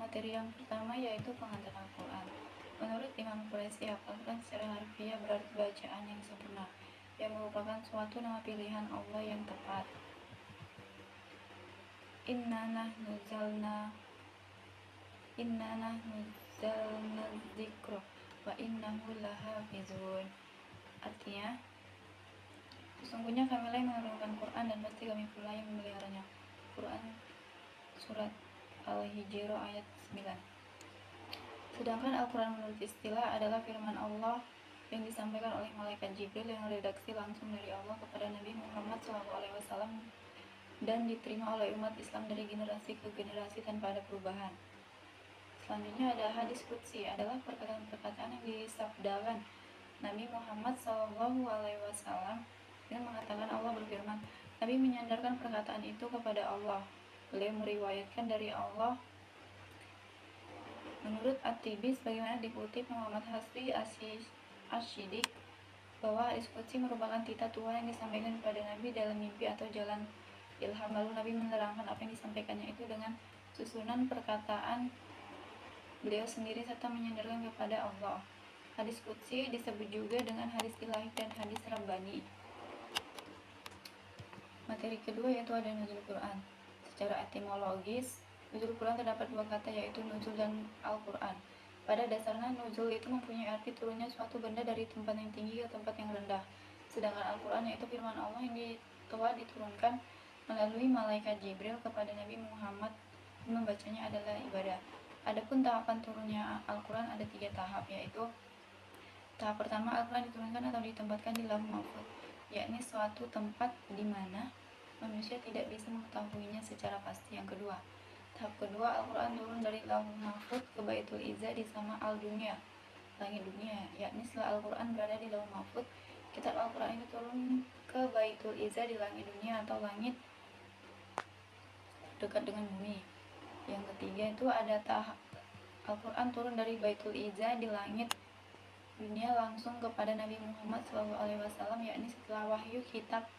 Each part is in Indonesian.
materi yang pertama yaitu pengantar Al-Quran. Menurut Imam Quraisy, Al-Quran secara harfiah berarti bacaan yang sempurna, yang merupakan suatu nama pilihan Allah yang tepat. Inna nahnu zalna dzikra wa innahu lahafizun. Artinya, sesungguhnya kamilah yang menurunkan Quran dan pasti kami pula yang memeliharanya. Quran Surat Al-Hijr ayat 9. Sedangkan Al-Quran menurut istilah adalah firman Allah yang disampaikan oleh malaikat Jibril yang redaksi langsung dari Allah kepada Nabi Muhammad SAW dan diterima oleh umat Islam dari generasi ke generasi tanpa ada perubahan. Selanjutnya ada hadis qudsi, adalah perkataan-perkataan yang disabdakan Nabi Muhammad SAW dan mengatakan Allah berfirman, Nabi menyandarkan perkataan itu kepada Allah. Beliau meriwayatkan dari Allah. Menurut At-Tibi, sebagaimana dikutip Muhammad Hasbi Asy-Syidik, bahwa hadis qudsi merupakan titah Tuhan yang disampaikan kepada Nabi dalam mimpi atau jalan ilham. Lalu Nabi menerangkan apa yang disampaikannya itu dengan susunan perkataan beliau sendiri serta menyandarkan kepada Allah. Hadis qudsi disebut juga dengan hadis ilahi dan hadis rabbani. Materi kedua yaitu ada nuzul Quran. Secara etimologis, nuzul Quran terdapat dua kata yaitu nuzul dan Al-Quran. Pada dasarnya nuzul itu mempunyai arti turunnya suatu benda dari tempat yang tinggi ke tempat yang rendah. Sedangkan Al-Quran yaitu firman Allah yang telah diturunkan melalui malaikat Jibril kepada Nabi Muhammad dan membacanya adalah ibadah. Adapun tahapan turunnya Al-Quran ada 3 tahap, yaitu tahap pertama Al-Quran diturunkan atau ditempatkan di Lauh Mahfuz, yakni suatu tempat di mana manusia tidak bisa mengetahuinya secara pasti. Yang kedua, tahap kedua Al-Quran turun dari Lauh Mahfuz ke Baitul Izzah di sama Al-Dunya, langit dunia, yakni setelah Al-Quran berada di Lauh Mahfuz, kitab Al-Quran itu turun ke Baitul Izzah di langit dunia atau langit dekat dengan bumi. Yang ketiga itu ada tahap Al-Quran turun dari Baitul Izzah di langit dunia langsung kepada Nabi Muhammad SAW, yakni setelah wahyu kitab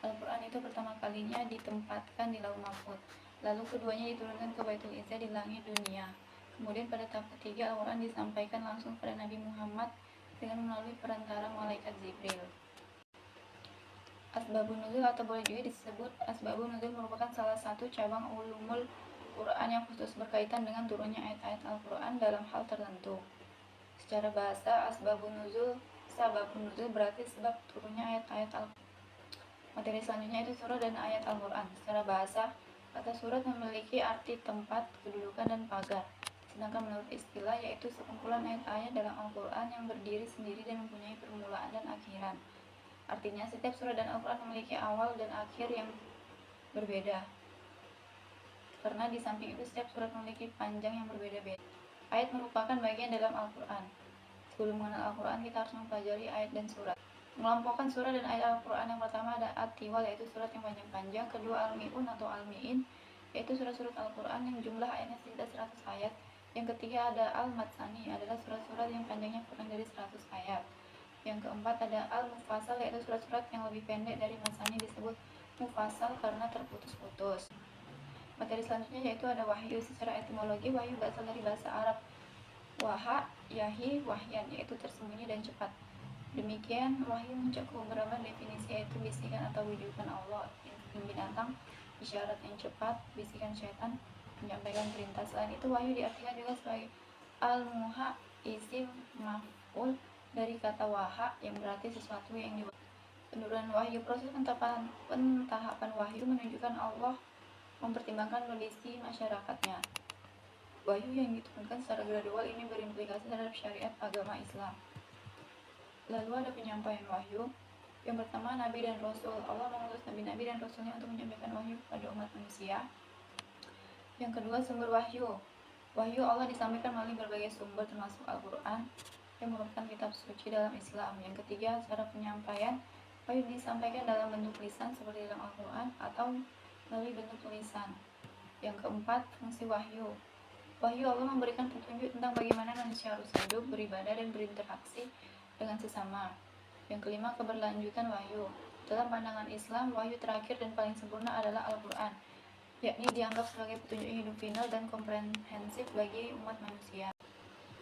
Al-Quran itu pertama kalinya ditempatkan di Lauh Mahfuz. Lalu keduanya diturunkan ke Baitul Izzah di langit dunia. Kemudian pada tahap ketiga Al-Quran disampaikan langsung kepada Nabi Muhammad dengan melalui perantara malaikat Jibril. Asbabun nuzul atau boleh juga disebut asbabun nuzul merupakan salah satu cabang ulumul Quran yang khusus berkaitan dengan turunnya ayat-ayat Al-Quran dalam hal tertentu. Secara bahasa, sababun nuzul berarti sebab turunnya ayat-ayat Al-Quran. Materi selanjutnya itu surah dan ayat Al-Quran. Secara bahasa, kata surat memiliki arti tempat, kedudukan, dan pagar. Sedangkan menurut istilah yaitu sekumpulan ayat-ayat dalam Al-Quran yang berdiri sendiri dan mempunyai permulaan dan akhiran. Artinya setiap surah dan Al-Quran memiliki awal dan akhir yang berbeda. Karena di samping itu setiap surat memiliki panjang yang berbeda-beda. Ayat merupakan bagian dalam Al-Quran. Sebelum mengenal Al-Quran, kita harus mempelajari ayat dan surat. Mengelompokkan surah dan ayat Al-Quran, yang pertama ada At-Tiwal, yaitu surat yang panjang-panjang. Kedua Al-Mi'un atau Al-Mi'in, yaitu surat-surat Al-Quran yang jumlah ayatnya sekitar 100 ayat. Yang ketiga ada Al-Matsani, adalah surat-surat yang panjangnya kurang dari 100 ayat. Yang keempat ada Al-Mufassal, yaitu surat-surat yang lebih pendek dari Matsani, disebut Mufassal karena terputus-putus. Materi selanjutnya yaitu ada wahyu. Secara etimologi, wahyu berasal dari bahasa Arab waha, yahi, wahyan, yaitu tersembunyi dan cepat. Demikian, wahyu mencakup beberapa definisi, yaitu bisikan atau wujudan Allah, insting binatang, isyarat yang cepat, bisikan syaitan, menyampaikan perintah. Selain itu, wahyu diartikan juga sebagai al-muha, isim maf'ul dari kata waha yang berarti sesuatu yang dibuat. Penurunan wahyu, proses pentahapan wahyu menunjukkan Allah mempertimbangkan kondisi masyarakatnya. Wahyu yang diturunkan secara gradual ini berimplikasi terhadap syariat agama Islam. Lalu ada penyampaian wahyu. Yang pertama, Nabi dan Rasul. Allah mengutus Nabi-Nabi dan Rasulnya untuk menyampaikan wahyu kepada umat manusia. Yang kedua, sumber wahyu. Wahyu Allah disampaikan melalui berbagai sumber termasuk Al-Quran yang merupakan kitab suci dalam Islam. Yang ketiga, cara penyampaian. Wahyu disampaikan dalam bentuk lisan seperti dalam Al-Quran atau melalui bentuk tulisan. Yang keempat, fungsi wahyu. Wahyu Allah memberikan petunjuk tentang bagaimana manusia harus hidup, beribadah, dan berinteraksi dengan sesama. Yang kelima, keberlanjutan wahyu. Dalam pandangan Islam, wahyu terakhir dan paling sempurna adalah Al-Quran. yakni dianggap sebagai petunjuk hidup final dan komprehensif bagi umat manusia.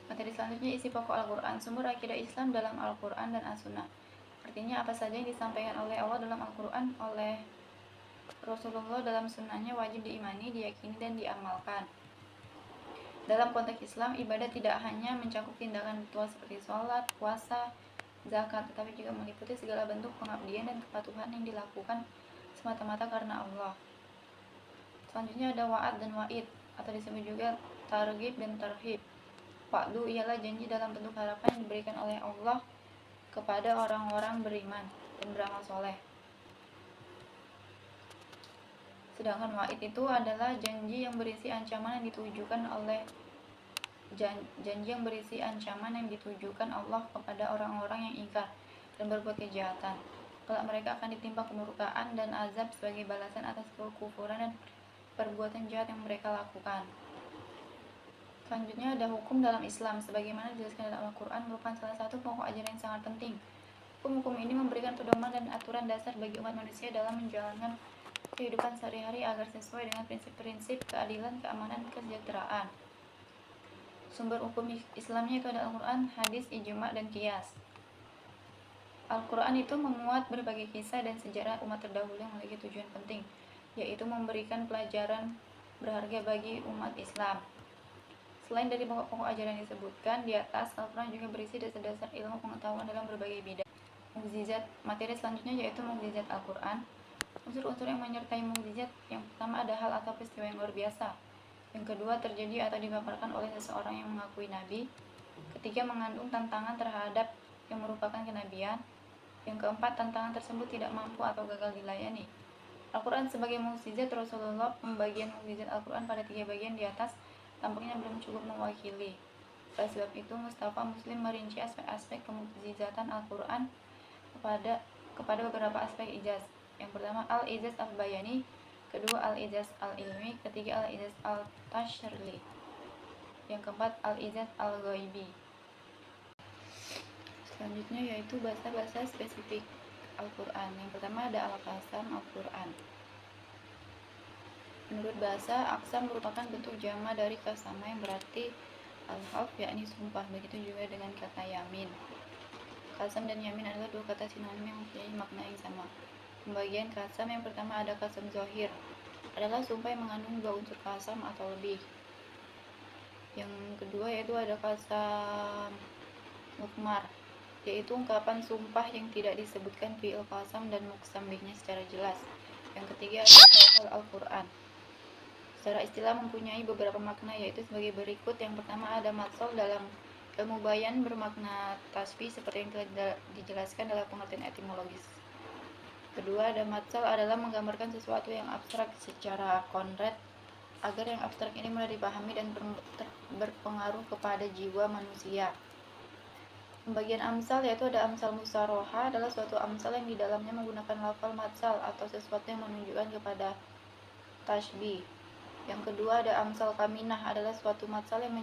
Materi selanjutnya isi pokok Al-Quran. Sumber akidah Islam dalam Al-Quran dan As-Sunnah. Artinya apa saja yang disampaikan oleh Allah dalam Al-Quran, oleh Rasulullah dalam sunnahnya wajib diimani, diyakini, dan diamalkan. Dalam konteks Islam, ibadah tidak hanya mencakup tindakan ritual seperti sholat, puasa, zakat, tetapi juga meliputi segala bentuk pengabdian dan kepatuhan yang dilakukan semata-mata karena Allah. Selanjutnya ada wa'ad dan wa'id, atau disebut juga targhib dan tarhib. Wa'du ialah janji dalam bentuk harapan yang diberikan oleh Allah kepada orang-orang beriman dan beramal soleh. Sedangkan wa'id itu adalah janji yang berisi ancaman yang ditujukan Allah kepada orang-orang yang ingkar dan berbuat kejahatan. Kelak mereka akan ditimpa kemurkaan dan azab sebagai balasan atas kekufuran dan perbuatan jahat yang mereka lakukan. Selanjutnya ada hukum dalam Islam. Sebagaimana dijelaskan dalam Al-Quran, merupakan salah satu pokok ajaran yang sangat penting. Hukum-hukum ini memberikan pedoman dan aturan dasar bagi umat manusia dalam menjalankan kehidupan sehari-hari agar sesuai dengan prinsip-prinsip keadilan, keamanan, kesejahteraan. Sumber hukum Islamnya itu ada Al-Quran, hadis, ijma', dan qiyas. Al-Quran itu memuat berbagai kisah dan sejarah umat terdahulu yang memiliki tujuan penting, yaitu memberikan pelajaran berharga bagi umat Islam. Selain dari pokok-pokok ajaran yang disebutkan di atas, Al-Quran juga berisi dasar-dasar ilmu pengetahuan dalam berbagai bidang. Mukjizat. Materi selanjutnya yaitu mukjizat Al-Quran. Unsur-unsur yang menyertai mukjizat, yang pertama ada hal atau peristiwa yang luar biasa. Yang kedua, terjadi atau dipaparkan oleh seseorang yang mengakui nabi. Ketiga, mengandung tantangan terhadap yang merupakan kenabian. Yang keempat, tantangan tersebut tidak mampu atau gagal dilayani. Al-Quran sebagai mukjizat Rasulullah. Pembagian mukjizat Al-Quran pada 3 bagian di atas tampaknya belum cukup mewakili. Oleh sebab itu, Mustafa Muslim merinci aspek-aspek kemukjizatan Al-Quran kepada beberapa aspek ijaz. Yang pertama, al-ijaz al-bayani, kedua al-ijaz al-ilmi, ketiga al-ijaz al-tashrili, yang keempat al-ijaz al-ghaibi. Selanjutnya yaitu bahasa-bahasa spesifik Al-Quran. Yang pertama ada al-qasam Al-Quran. Menurut bahasa, aqsam merupakan bentuk jama dari qasama yang berarti al-half, yakni sumpah. Begitu juga dengan kata yamin. Qasam dan yamin adalah dua kata sinonim yang mempunyai makna yang sama. Pembagian qasam yang pertama ada qasam zahir, adalah sumpah yang mengandung 2 unsur qasam atau lebih. Yang kedua yaitu ada qasam mukmar, yaitu ungkapan sumpah yang tidak disebutkan fi'il qasam dan muqsam bihnya secara jelas. Yang ketiga adalah Al-Quran. Secara istilah mempunyai beberapa makna, yaitu sebagai berikut. Yang pertama ada matsal dalam ilmu bayan bermakna tasbih seperti yang telah dijelaskan dalam pengertian etimologis. Kedua ada matsal adalah menggambarkan sesuatu yang abstrak secara konkret agar yang abstrak ini mudah dipahami dan berpengaruh kepada jiwa manusia. Pembagian amsal yaitu ada amsal musaroha, adalah suatu amsal yang di dalamnya menggunakan lafal matsal atau sesuatu yang menunjukkan kepada tasbih. Yang kedua ada amsal kaminah, adalah suatu matsal yang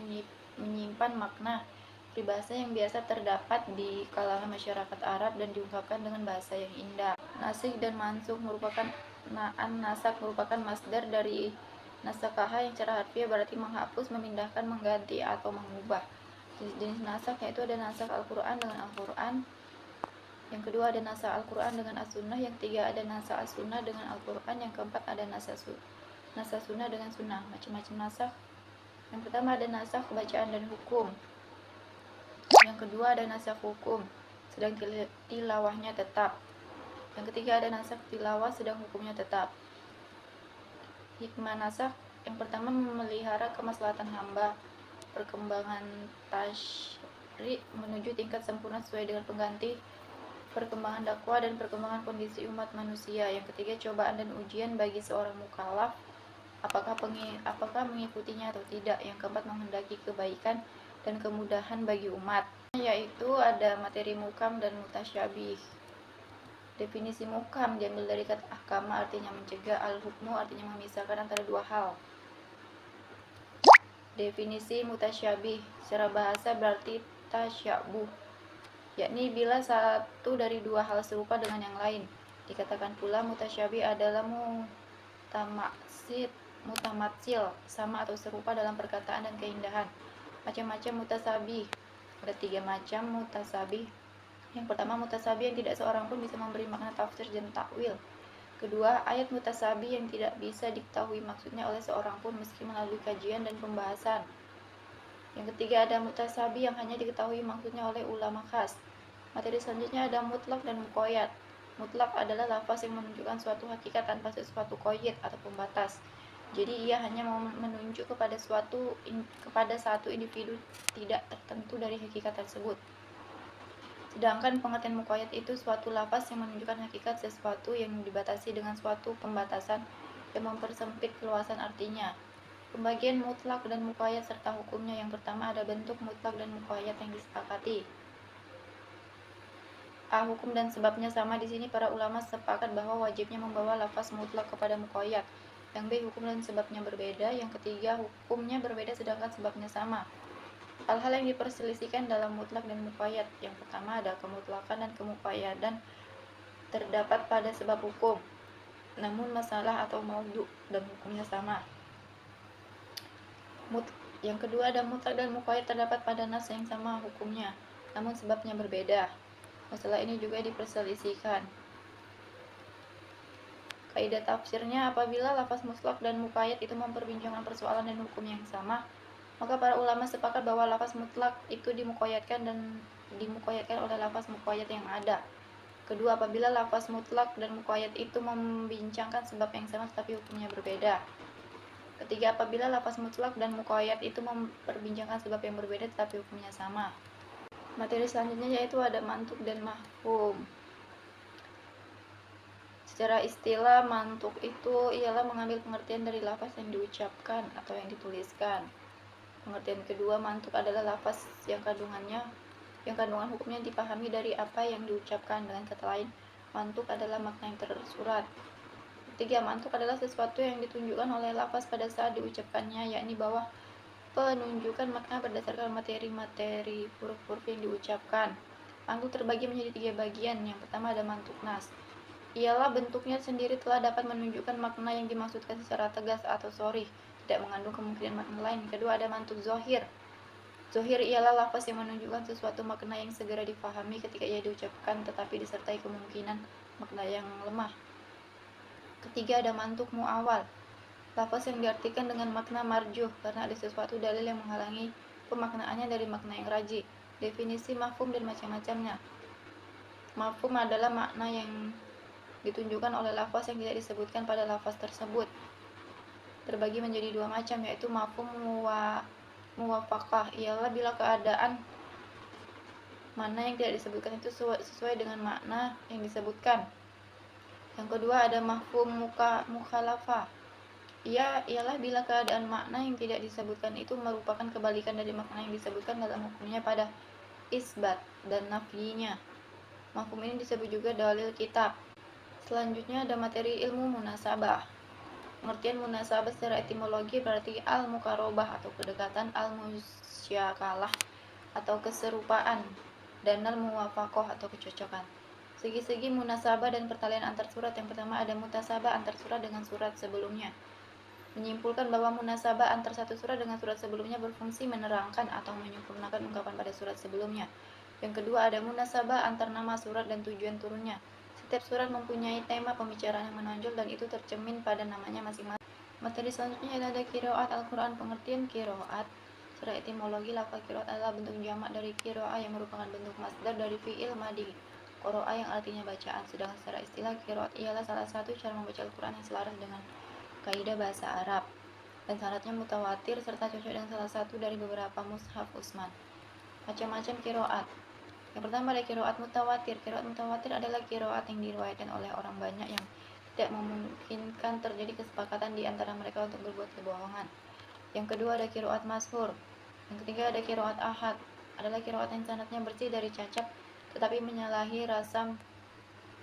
menyimpan makna peribahasa yang biasa terdapat di kalangan masyarakat Arab dan diungkapkan dengan bahasa yang indah. Nasikh dan mansukh merupakan nasak merupakan masdar dari nasakaha yang secara harfiah berarti menghapus, memindahkan, mengganti atau mengubah. Jenis nasak yaitu ada nasak Al-Quran dengan Al-Quran. Yang kedua ada nasak Al-Quran dengan As-Sunnah. Yang ketiga ada nasak As-Sunnah dengan Al-Quran. Yang keempat ada nasak Sunnah dengan Sunnah. Macam-macam nasak. Yang pertama ada nasak bacaan dan hukum. Yang kedua ada nasak hukum, sedang tilawahnya tetap. Yang ketiga ada nasak tilawah, sedang hukumnya tetap. Hikmah nasak, yang pertama memelihara kemaslahatan hamba, perkembangan tasyri' menuju tingkat sempurna sesuai dengan pengganti, perkembangan dakwah dan perkembangan kondisi umat manusia. Yang ketiga cobaan dan ujian bagi seorang mukallaf, apakah mengikutinya atau tidak. Yang keempat menghendaki kebaikan dan kemudahan bagi umat, yaitu ada materi mukam dan mutasyabih. Definisi mukam diambil dari kata ahkama, artinya mencegah, al-hukmu artinya memisahkan antara dua hal. Definisi mutasyabih secara bahasa berarti tasyabuh, yakni bila satu dari dua hal serupa dengan yang lain. Dikatakan pula mutasyabih adalah mutamaksid mutamatsil, sama atau serupa dalam perkataan dan keindahan. Macam-macam mutasabih. Ada 3 macam mutasabih. Yang pertama, mutasabih yang tidak seorang pun bisa memberi makna tafsir dan takwil. Kedua, ayat mutasabih yang tidak bisa diketahui maksudnya oleh seorang pun meski melalui kajian dan pembahasan. Yang ketiga, ada mutasabih yang hanya diketahui maksudnya oleh ulama khas. Materi selanjutnya ada mutlak dan muqayyad. Mutlak adalah lafaz yang menunjukkan suatu hakikat tanpa sesuatu qayyid atau pembatas. Jadi ia hanya menunjuk kepada satu individu tidak tertentu dari hakikat tersebut. Sedangkan pengertian muqayyad itu suatu lafaz yang menunjukkan hakikat sesuatu yang dibatasi dengan suatu pembatasan yang mempersempit keluasan artinya. Pembagian mutlak dan muqayyad serta hukumnya. Yang pertama ada bentuk mutlak dan muqayyad yang disepakati. A. Hukum dan sebabnya sama. Di sini para ulama sepakat bahwa wajibnya membawa lafaz mutlak kepada muqayyad. Yang B. Hukum dan sebabnya berbeda. Yang ketiga, hukumnya berbeda sedangkan sebabnya sama. Hal-hal yang diperselisihkan dalam mutlak dan muqayyad. Yang pertama ada kemutlakan dan kemuqayyadan terdapat pada sebab hukum, namun masalah atau maudhu dan hukumnya sama. Yang kedua ada mutlak dan muqayyad terdapat pada nas yang sama hukumnya, namun sebabnya berbeda. Masalah ini juga diperselisihkan. Kaidah tafsirnya, apabila lafaz mutlak dan muqayyad itu memperbincangkan persoalan dan hukum yang sama, maka para ulama sepakat bahwa lafaz mutlak itu dimuqayyadkan oleh lafaz muqayyad yang ada. Kedua, apabila lafaz mutlak dan muqayyad itu membincangkan sebab yang sama tetapi hukumnya berbeda. Ketiga, apabila lafaz mutlak dan muqayyad itu memperbincangkan sebab yang berbeda tetapi hukumnya sama. Materi selanjutnya yaitu ada mantuk dan mafhum. Secara istilah, mantuk itu ialah mengambil pengertian dari lafaz yang diucapkan atau yang dituliskan. Pengertian kedua, mantuk adalah lafaz yang kandungan hukumnya dipahami dari apa yang diucapkan. Dengan kata lain, mantuk adalah makna yang tersurat. Ketiga, mantuk adalah sesuatu yang ditunjukkan oleh lafaz pada saat diucapkannya, yakni bahwa penunjukan makna berdasarkan materi-materi huruf-huruf yang diucapkan. Mantuk terbagi menjadi 3 bagian. Yang pertama ada mantuk nas. Ialah bentuknya sendiri telah dapat menunjukkan makna yang dimaksudkan secara tegas atau sharih, tidak mengandung kemungkinan makna lain. Kedua ada mantuk zohir. Zohir ialah lafaz yang menunjukkan sesuatu makna yang segera difahami ketika ia diucapkan tetapi disertai kemungkinan makna yang lemah. Ketiga ada mantuk mu'awal. Lafaz yang diartikan dengan makna marjuh karena ada sesuatu dalil yang menghalangi pemaknaannya dari makna yang rajih. Definisi mafhum dan macam-macamnya. Mafhum adalah makna yang ditunjukkan oleh lafaz yang tidak disebutkan pada lafaz tersebut. Terbagi menjadi 2 macam, yaitu mafhum muwafaqah, ialah bila keadaan mana yang tidak disebutkan itu sesuai dengan makna yang disebutkan. Yang kedua ada mafhum mukhalafah. Ialah bila keadaan makna yang tidak disebutkan itu merupakan kebalikan dari makna yang disebutkan dalam hukumnya pada isbat dan nafyinya. Mafhum ini disebut juga dalil kitab. Selanjutnya ada materi ilmu munasabah. Pengertian munasabah secara etimologi berarti al-muqarabah atau kedekatan, al-musyakalah atau keserupaan, dan al-muwafaqah atau kecocokan. Segi-segi munasabah dan pertalian antar surat. Yang pertama ada mutasabah antar surat dengan surat sebelumnya. Menyimpulkan bahwa munasabah antar satu surat dengan surat sebelumnya berfungsi menerangkan atau menyempurnakan ungkapan pada surat sebelumnya. Yang kedua ada munasabah antar nama surat dan tujuan turunnya. Setiap surat mempunyai tema pembicaraan yang menonjol dan itu tercermin pada namanya masing-masing. Materi selanjutnya ada qiraat Al-Quran. Pengertian qiraat secara etimologi, lafaz qiraat adalah bentuk jamak dari qiraah yang merupakan bentuk masdar dari fi'il madi qara'a yang artinya bacaan. Sedangkan secara istilah qiraat ialah salah satu cara membaca Al-Quran yang selaras dengan kaidah bahasa Arab dan syaratnya mutawatir serta cocok dengan salah satu dari beberapa mushaf Utsman. Macam-macam qiraat. Yang pertama ada qiraat mutawatir. Qiraat mutawatir adalah qiraat yang diriwayatkan oleh orang banyak yang tidak memungkinkan terjadi kesepakatan di antara mereka untuk berbuat kebohongan. Yang kedua ada qiraat masyhur. Yang ketiga ada qiraat ahad. Adalah qiraat yang sanadnya bersih dari cacat tetapi menyalahi rasam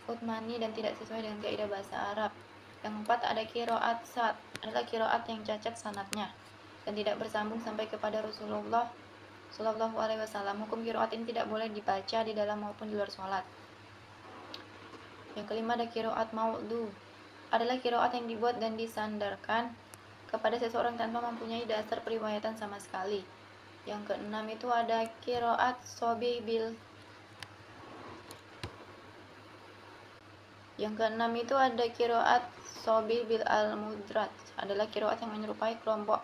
Utsmani dan tidak sesuai dengan kaidah bahasa Arab. Yang keempat ada qiraat sad. Adalah qiraat yang cacat sanadnya dan tidak bersambung sampai kepada Rasulullah Shallallahu Alaihi Wasallam. Hukum qiraat ini tidak boleh dibaca di dalam maupun di luar sholat. Yang kelima ada qiraat maudhu. Adalah qiraat yang dibuat dan disandarkan kepada seseorang tanpa mempunyai dasar periwayatan sama sekali. Yang keenam itu ada qiraat sobih bil al-mudraj, adalah qiraat yang menyerupai kelompok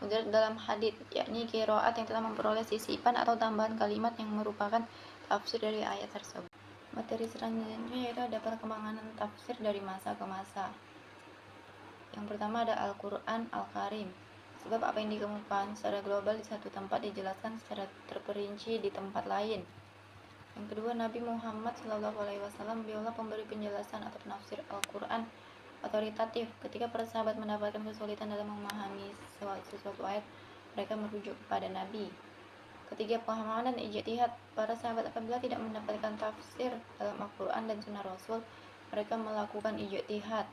mudraj dalam hadits, yakni qiraat yang telah memperoleh sisipan atau tambahan kalimat yang merupakan tafsir dari ayat tersebut. Materi selanjutnya yaitu ada perkembangan tafsir dari masa ke masa. Yang pertama ada Al-Quran Al-Karim. Sebab apa yang dikemukakan secara global di satu tempat dijelaskan secara terperinci di tempat lain. Yang kedua, Nabi Muhammad SAW, beliaulah pemberi penjelasan atau penafsir Al-Quran otoritatif. Ketika para sahabat mendapatkan kesulitan dalam memahami sesuatu ayat, mereka merujuk kepada Nabi. Ketiga, pemahaman dan ijtihad. Para sahabat apabila tidak mendapatkan tafsir dalam Al-Quran dan Sunnah Rasul, mereka melakukan ijtihad.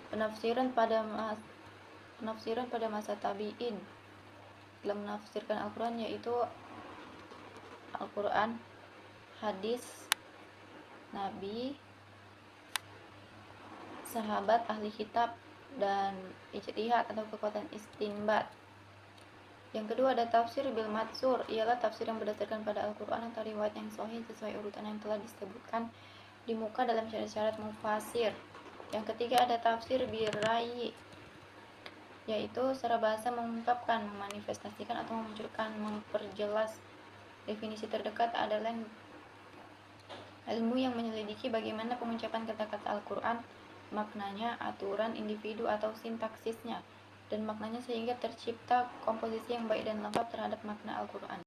Penafsiran pada masa tabi'in dalam menafsirkan Al-Quran yaitu Al-Quran, hadis, Nabi, sahabat, ahli kitab, dan ijtihad atau kekuatan istinbat. Yang kedua ada tafsir bil matsur, ialah tafsir yang berdasarkan pada Al-Quran atau riwayat yang sahih sesuai urutan yang telah disebutkan di muka dalam syarat-syarat mufasir. Yang ketiga ada tafsir bil ra'yi, yaitu secara bahasa mengungkapkan, memanifestasikan atau memunculkan, memperjelas. Definisi terdekat adalah ilmu yang menyelidiki bagaimana pengucapan kata-kata Al-Quran, maknanya, aturan individu atau sintaksisnya, dan maknanya sehingga tercipta komposisi yang baik dan lengkap terhadap makna Al-Quran.